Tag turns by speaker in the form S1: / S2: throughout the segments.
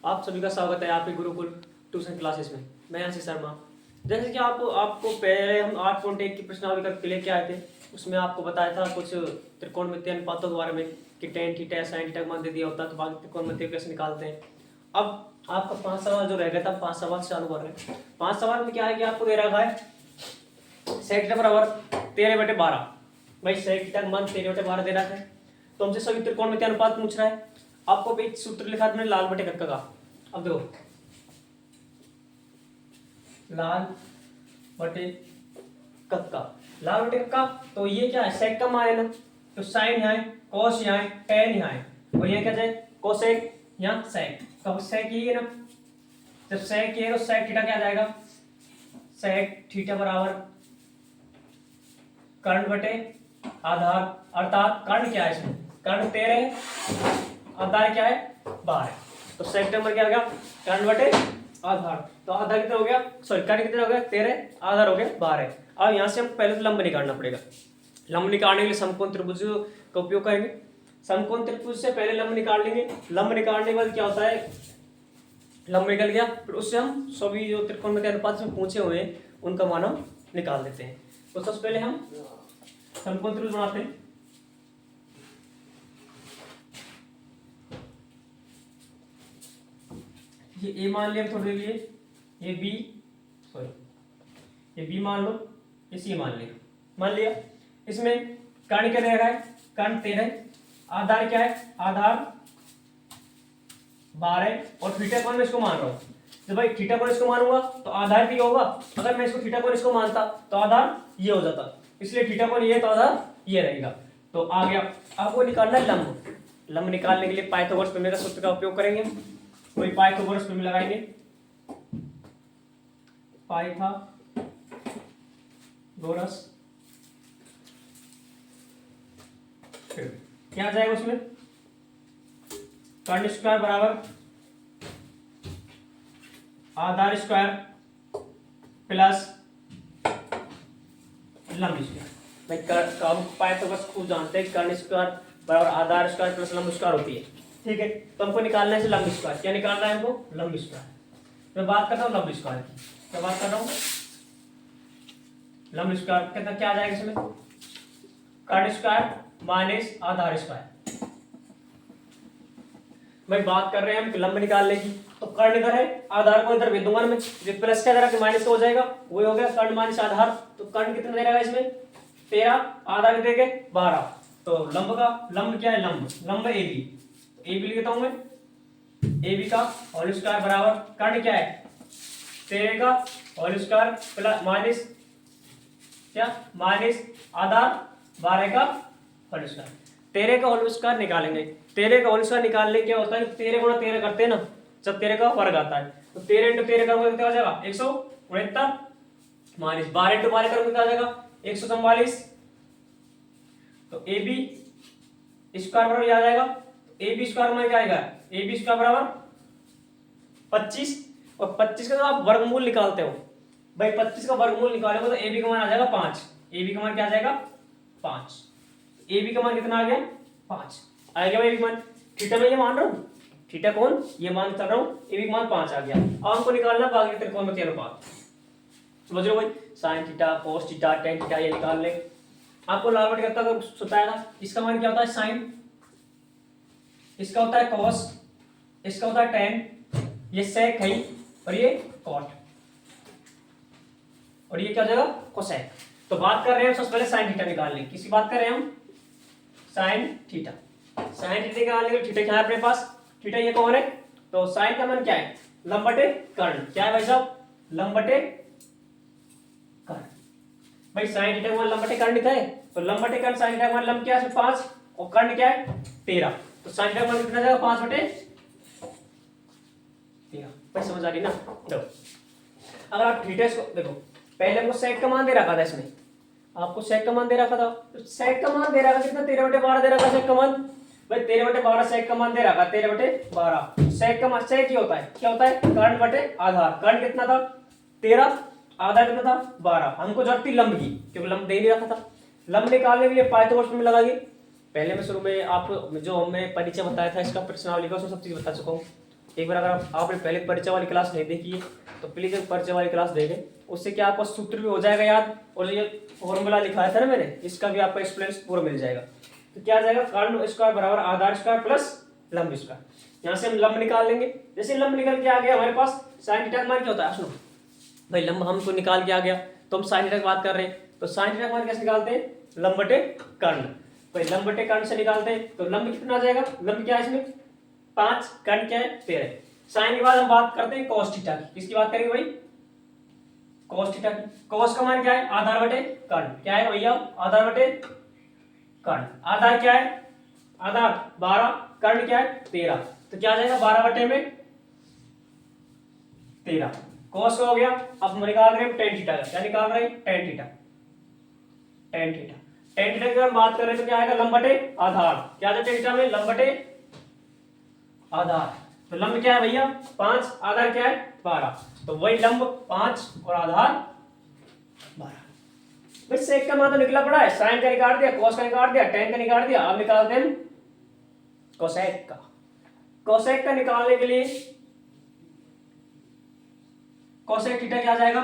S1: आप सभी का स्वागत है आपके गुरुकुल ट्यूशन क्लासेस में। मैं आशीष शर्मा। जैसे कि आपको पहले हम 8.1 की प्रश्नावली का लेके आए थे, उसमें आपको बताया था कुछ त्रिकोणमितीय अनुपातों के बारे में कि टेन थीटा साइन थीटा का मान दे दिया होता है तो बाकी त्रिकोणमितीय कैसे निकालते हैं। अब आपका 5 सवाल जो रह गया था, 5 सवाल चालू कर रहे हैं। 5 सवाल में क्या है कि आपको दे रखा है sec थीटा बराबर 13/12। भाई sec थीटा का मान 13/12 दे रखा है, तो हमसे सभी त्रिकोणमितीय अनुपात पूछ रहा है। आपको एक सूत्र लिखा था मैंने लाल बटे कक्का का। अब देखो लाल बटे कक्का, लाल बटे कक्का, तो ये क्या है सेक का मान है ना, तो साइन यहाँ है, कॉस यहाँ है, टेन यहाँ है, और ये क्या जाए कोसेक यहाँ सेक, तो सेक ये है ना, जब सेक ये है तो सेक थीटा क्या आ जाएगा, सेक थीटा बराबर कर्ण बटे आधार, अर्थात कर्ण क्या है इसमें, कर्ण 13 है, आधार क्या है 12, तो सेक नंबर क्या आ गया कर्ण बटे आधार, तो आधार कितना हो गया, सॉरी कर्ण कितना हो गया 13, आधार हो गया 12। अब यहाँ से हम पहले तो लंब निकालना पड़ेगा। लंब निकालने के लिए समकोण त्रिभुज का उपयोग करेंगे। समकोण त्रिभुज से पहले लंब निकाल लेंगे। लंब निकालने के बाद क्या होता है, लंब निकल गया, फिर उससे हम सभी जो त्रिकोणमितीय अनुपात में पूछे हुए हैं उनका मान हम निकाल देते हैं। तो सबसे पहले हम समकोण त्रिभुज बनाते हैं। ये ए मान लिया थोड़ी देर लिए, ये बी, सॉरी ये बी मान लो, ये सी मान लिया, मान लिया। इसमें कर्ण क्या दे रहा है, कर्ण 13, आधार क्या है, आधार 12, और थीटा कोण मैं इसको मान रहा हूँ। जब भाई थीटा कोण इसको मानूंगा तो आधार भी होगा, अगर मैं इसको थीटा कोण इसको मानता तो आधार ये हो जाता, इसलिए थीटा कोण ये तो आधार ये रहेगा। तो आ गया। आपको निकालना है लंब। लंब निकालने के लिए पाइथागोरस प्रमेय का सूत्र का उपयोग करेंगे। कोई पाइथागोरस प्रमेय लगाएंगे, पाइथागोरस, क्या आ जाएगा उसमें, कर्ण स्क्वायर बराबर आधार स्क्वायर प्लस लंब स्क्वायर। भाई पाइथागोरस खूब जानते हैं, कर्ण स्क्वायर बराबर आधार स्क्वायर प्लस लंब स्क्वायर होती है, ठीक है। तो हमको निकालना है लंब स्क्वायर। क्या निकालना है हमको, लंब स्क्वायर। मैं बात कर रहा हूँ लंब स्क्वायर की, क्या बात कर रहा हूँ, लंब स्क्वायर कितना क्या आ जाएगा इसमें, कर्ण स्क्वायर माइनस आधार स्क्वायर। मैं बात कर रहे हैं हम लंब निकालने की, तो कर्ण इधर है, आधार को इधर भेज दूंगा मैं, जो प्लस का जरा माइनस हो जाएगा वो हो गया कर्ण माइनस आधार। तो कर्ण कितना दे रहेगा इसमें 13, आधार देंगे 12, तो लंब का लंब क्या है, लंब ए बी, ए बी लिखता हूं मैं, ए बी का होल स्क्वायर बराबर कर्ण क्या है 13 का होल स्क्वायर प्लस माइनस क्या माइनस आधार 12 का होल स्क्वायर। 13 का होल स्क्वायर निकालेंगे। 13 का होल स्क्वायर निकालने क्या होता है, 13 गुणा 13 करते हैं ना, जब 13 का वर्ग आता है तो 13 इंटू 13 करोगे कितना आ जाएगा 169, माइनस 12 इंटू 12 करोगे कितना आ जाएगा 144। तो ए बी स्क्वायर बराबर ये आ जाएगा, ए बी स्क्वायर में क्या आएगा, ए बी स्क्वायर बराबर 25, और 25 का जब आप वर्गमूल निकालते हो, भाई 25 का वर्गमूल निकालोगे तो ए बी का मान आ जाएगा 5। ए बी का मान क्या आ जाएगा 5। ए बी का मान कितना आ गया 5 आ गया। भाई मान थीटा में ये मान रहा हूँ, थीटा कौन ये मान कर रहा हूँ, ए बी का मान 5 आ गया। अब हमको निकालना बाकी त्रिकोणमितीय अनुपात, समझ रहे हो भाई, sine theta cos theta tan theta ये निकाल ले। आपको लाल बटे कक्का का बताया था, इसका मान क्या होता है साइन, इसका होता है कॉस, इसका होता है टेन, ये सेक है और ये कॉट, और ये क्या हो जाएगा कोसेक। तो बात कर रहे हैं सबसे पहले साइन थीटा निकालने की, किसकी बात कर रहे हैं हम, साइन थीटा। साइन थीटा निकालने के थीटा क्या है अपने पास, थीटा ये कौन है, तो साइन का मान क्या है लंब बटे कर्ण, क्या है भाई साहब लंब बटे कर्ण। भाई साइन थीटा का मान लंब बटे कर्ण है, तो लंब बटे कर्ण साइन थीटा का मान लंब क्या है 5 और कर्ण क्या है 13, तो साइन थीटा का मान कितना जाएगा 5/13। भाई समझ आ रही ना। देखो अगर आप थीटा को देखो, पहले हमको सेक का मान दे रखा था, इसमें आपको सेक का मान दे रखा था, तो सेक का मान दे रखा कितना 13/12 दे रखा सेक का मान, भाई 13/12 सेक का मान दे रखा 13/12। सेक का मान सेक क्या होता है कर्ण बटे आधार। कर्ण कितना था 13, आधार कितना था 12। हमको जरूरत थी लंब की, क्योंकि लंब दे नहीं रखा था। लंब निकालने के लिए पाइथागोरस में लगाइए। पहले मैं शुरू में आपको जो हमने परिचय बताया था इसका प्रश्नावली का, उसमें सब चीज बता चुका हूँ। एक बार अगर आपने पहले परिचय वाली क्लास नहीं देखी है तो प्लीज एक परिचय वाली क्लास देखें, उससे क्या आपका सूत्र भी हो जाएगा याद, और ये फॉर्मूला लिखाया था ना मैंने, इसका भी आपका एक्सप्लेनेशन पूरा मिल जाएगा। तो क्या आ जाएगा, कर्ण स्क्वायर बराबर आधार स्क्वायर प्लस लंब स्क्वायर। यहाँ से हम लंब निकाल लेंगे। जैसे लंब निकल के आ गया हमारे पास, साइन थीटा का मान क्या होता है, सुनो भाई, लंब हमको निकाल के आ गया तो हम साइन थीटा की बात कर रहे हैं, तो साइन थीटा का मान कैसे निकालते हैं, लंब बटे कर्ण। भाई लंब बटे कर्ण से निकालते हैं तो लंब कितना आ जाएगा, लंब क्या है इसमें 5, कर्ण क्या है 13। साइन के बाद हम बात करते हैं कॉस थीटा की, किसकी बात करेंगे भाई, कॉस थीटा की। कॉस का मान क्या है, आधार बटे कर्ण, क्या है भैया, आधार बटे कर्ण। आधार क्या है, आधार 12, कर्ण क्या है 13, तो क्या आ जाएगा 12 बटे में 13। कॉस का हो गया। अब हम निकाल रहे हैं टेन थीटा का, क्या निकाल रहे हैं, tan theta. Tan theta, tan theta की अगर बात करें तो क्या आएगा, लंब बटे आधार। क्या है टेन थीटा में, लंब बटे आधार। तो लंब क्या है भैया 5, आधार क्या है 12, तो वही लंब 5 और आधार 12। भाई सेक का मान तो निकला पड़ा है, साइन का निकाल दिया, कॉस का निकाल दिया, टेन का निकाल दिया। अब निकालते हैं कोसेक का। कोसेक का निकालने के लिए कोसेक थीटा क्या आ जाएगा,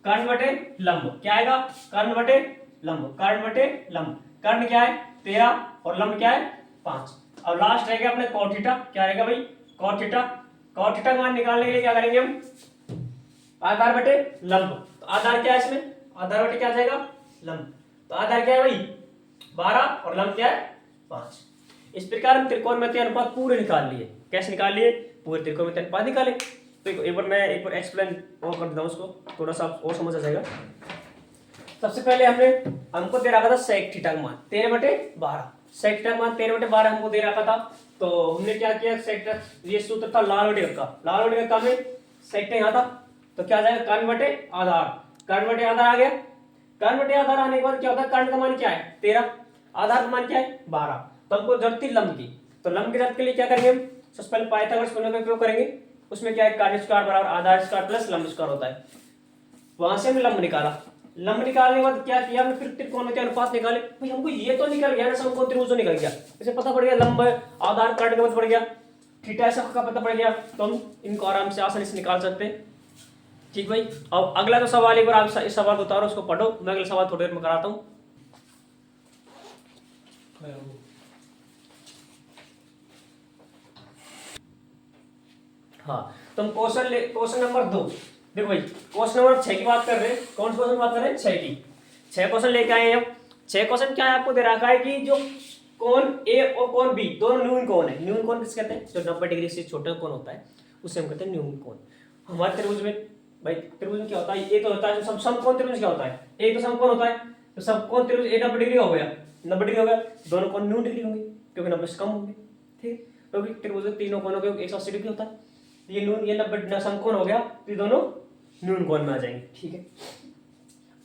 S1: कर्ण बटे लंब, क्या आएगा, कर्ण बटे लंब, कर्ण बटे लंब। कर्ण क्या है 13 और लंब क्या है 5। अब लास्ट रहेगा अपने कॉट थीटा, क्या रहेगा भाई, कॉट थीटा। कॉट थीटा का मान निकालने के लिए क्या करेंगे हम, आधार बटे लंब। तो आधार क्या है इसमें, आधार बटे क्या आ जाएगा, लंब। तो आधार क्या है भाई 12 और लंब क्या है 5। इस प्रकार हम त्रिकोणमितीय अनुपात पूरे निकाल लिए। कैसे निकाल लिए, पूरे त्रिकोणमितीय अनुपात निकाले। तो एक बार एक्सप्लेन और कर देता हूँ उसको, थोड़ा सा और समझ आ जाएगा। सबसे पहले हमको दे रखा था सेक थीटा का मान 13/12। सेक थीटा का मान 13/12 हमको दे रखा था। तो हमने क्या किया, सेक ये सूत्र था लाल बटे का, लाल बटे का में सेक थीटा यहाँ था, तो क्या आ जाएगा कर्ण बटे आधार। कर्ण बटे आधार आ गया। कर्ण बटे आधार आने के बाद क्या होता है, कर्ण का मान क्या है 13, आधार का मान क्या है 12। तो हमको जरूरत थी लंब की, तो लंब की जरूरत के लिए क्या करेंगे हम, सबसे पहले पाइथागोरस प्रमेय का उपयोग करेंगे। उसमें क्या है, कर्ण स्क्वायर बराबर आधार स्क्वायर प्लस लंब स्क्वायर होता है। वहां से हमने लंब निकाला। लंब निकालने के बाद क्या किया हमने, फिर त्रिकोणमितीय अनुपात निकाले। भाई हमको ये तो निकल गया ना, समकोण त्रिभुज तो निकल गया, इसे पता पड़ गया लंब आधार कर्ण का पता पड़ गया, थीटा सब का पता पड़ गया, तो हम इनको आराम से आसानी से निकाल सकते हैं। ठीक भाई। अब अगला जो सवाल, एक बार आप इस सवाल को उतारो, उसको पढ़ो, मैं अगला सवाल थोड़ी देर में कराता हूँ। हाँ, तो हम क्वेश्चन नंबर 2 देखो भाई, क्वेश्चन नंबर 6 की बात कर रहे हैं। कौन सा क्वेश्चन बात कर रहे हैं, 6 की। 6 क्वेश्चन लेके आए हैं हम। 6 क्वेश्चन क्या है, आपको दे रखा है कि जो कोण ए और कोण बी दोनों न्यून कोण है। न्यून कोण किस कहते हैं, जो 90 डिग्री से छोटा कोण होता है उसे हम कहते हैं न्यून कोण। हमारे त्रिभुज में भाई, त्रिभुज में क्या होता है, ये तो होता है जो समकोण त्रिभुज क्या होता है, एक तो समकोण होता है, तो समकोण त्रिभुज 90 डिग्री हो गया, 90 डिग्री हो गया, दोनों कोण 90 डिग्री होंगे क्योंकि 90 से कम होंगे। ठीक, क्योंकि त्रिभुज में तीनों कोणों के 180 डिग्री होता है, ये नून ये 90 समकोण हो गया, तो ये दोनों न्यून कोण में आ जाएंगे। ठीक है,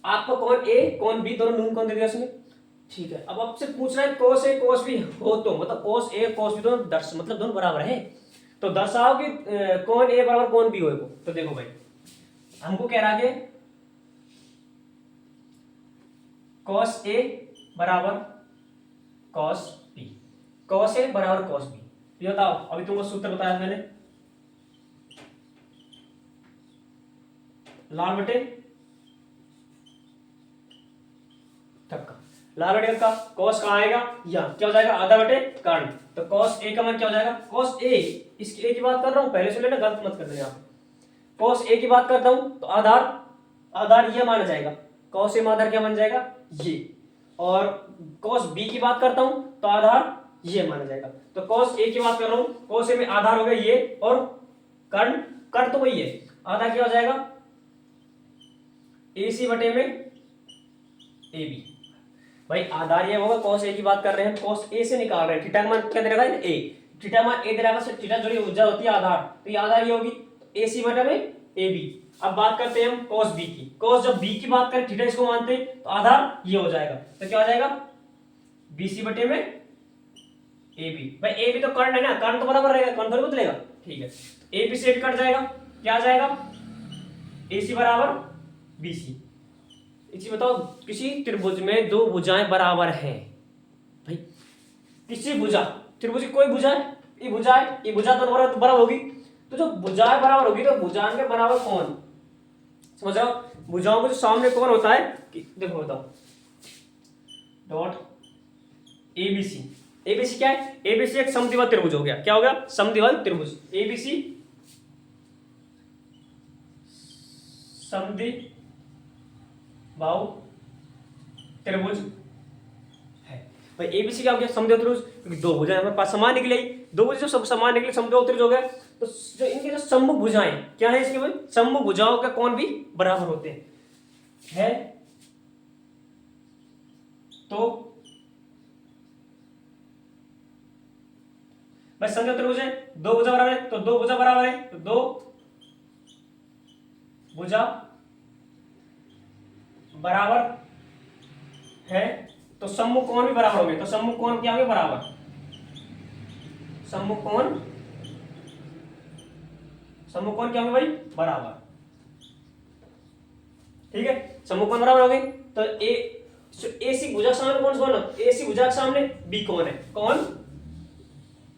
S1: आपको कोण ए कोण बी दोनों न्यून कोण दे दिया उसमें। ठीक है, अब आपसे पूछना है कोस ए कोस बी हो तो, मतलब कोस ए कोस बी दोनों मतलब दोनों बराबर है, तो दर्शाओ कि कोण ए बराबर कोण बी होएगा। तो देखो भाई, हमको कह रहा है कॉस ए बराबर कॉस बी, कॉस ए बराबर कॉस बी। ये बताओ, अभी तुमको सूत्र बताया मैंने, लाल बटे धक्का, लाल बटे का कॉस कहाँ आएगा, यहाँ क्या हो जाएगा आधा बटे कर्ण। तो कॉस ए का मान क्या हो जाएगा, कॉस ए, इसकी ए की बात कर रहा हूँ, पहले से लेना, गलत मत कर देना आप। कॉस ए की बात करता हूं तो आधार ये माना जाएगा, कॉस ए में आधार क्या मान जाएगा ये, और कॉस बी की बात करता हूं तो आधार ये माना जाएगा। तो कॉस ए की बात कर रहा हूं, कॉस ए में आधार हो गया ये, और कर्ण तो वही है, आधार क्या हो जाएगा ए सी बटे में ए बी। भाई आधार ये होगा, कॉस ए की बात कर रहे हैं, कॉस ए से निकाल रहे हैं, थीटा का मान क्या दे रखा है ए, थीटा मान ए दे रखा है, थीटा जुड़ी ऊर्जा होती है आधार, तो ये आधार ये होगी ए सी बटे में ए बी। अब बात करते हैं हम कॉस बी की, कॉस जब बी की बात करें थीटा इसको मानते हैं तो आधार ये हो जाएगा, तो क्या हो जाएगा बी सी बटे में ए बी। भाई ए बी तो कर्ण है ना, कर्ण तो बराबर रहेगा, कर्ण थोड़ी बदलेगा। ठीक है, ए बी से ए बी कट जाएगा, क्या आ जाएगा ए सी बराबर बी सी। इसी बताओ, किसी त्रिभुज में दो भुजाएं बराबर हैं, भाई किसी भुजा त्रिभुज की कोई भुजा है, ये भुजा है, ये भुजा दोनों बराबर होगी, तो जो भुजाएं बराबर होगी तो भुजाओं के बराबर कौन, समझ रहे हो? भुजाओं के जो सामने कौन होता है कि देखो बताओ, डॉट एबीसी। एबीसी क्या है? एबीसी एक समद्विबाहु त्रिभुज हो गया। क्या हो गया? समद्विबाहु त्रिभुज। एबीसी समद्विबाहु त्रिभुज है। भाई एबीसी क्या हो गया? समद्विबाहु त्रिभुज, क्योंकि दो भुजाएं हमारे पास समान निकली, दो भुजाएं सब समान निकली, समद्विबाहु त्रिभुज हो गया। तो जो इनके जो सममुख भुजाएं क्या है इसके भाई? सममुख भुजाओं का कोण भी बराबर होते हैं है। तो भाई समद्विबाहु त्रिभुज है, दो भुजा बराबर है तो दो भुजा बराबर है, तो दो भुजा बराबर है तो सम्मुख कोण भी बराबर होंगे। तो सम्मुख कोण क्या होंगे? बराबर। सम्मुख कोण क्या होंगे भाई? बराबर। ठीक है, सम्मुख कोण बराबर हो गए। तो एसी भुजा सामने कौन सा है? एसी भुजा के सामने बी कौन है? कौन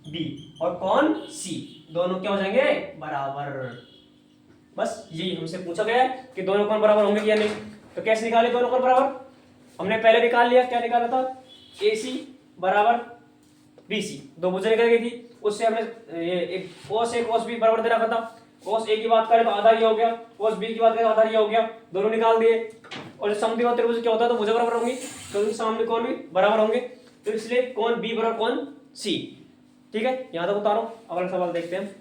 S1: बी और कौन सी, दोनों क्या हो जाएंगे? बराबर। बस यही हमसे पूछा गया है कि दोनों कोण बराबर होंगे या नहीं। तो कैसे निकाले दोनों कोण बराबर? हमने पहले निकाल लिया। क्या निकाला था? AC बराबर BC, दो भुजा निकल गई थी। उससे हमने एक cos A cos B बराबर दे रखा था। cos A की बात करें तो आधा ये हो गया, cos B की बात करें तो आधा ये हो गया, दोनों निकाल दिए। और समद्विबाहु त्रिभुज क्या होता है? तो भुजा बराबर होंगी, तो सामने कोण भी बराबर होंगे, तो इसलिए कोण B बराबर कोण C। ठीक है, यहाँ तक उतारो। अगला सवाल देखते हैं।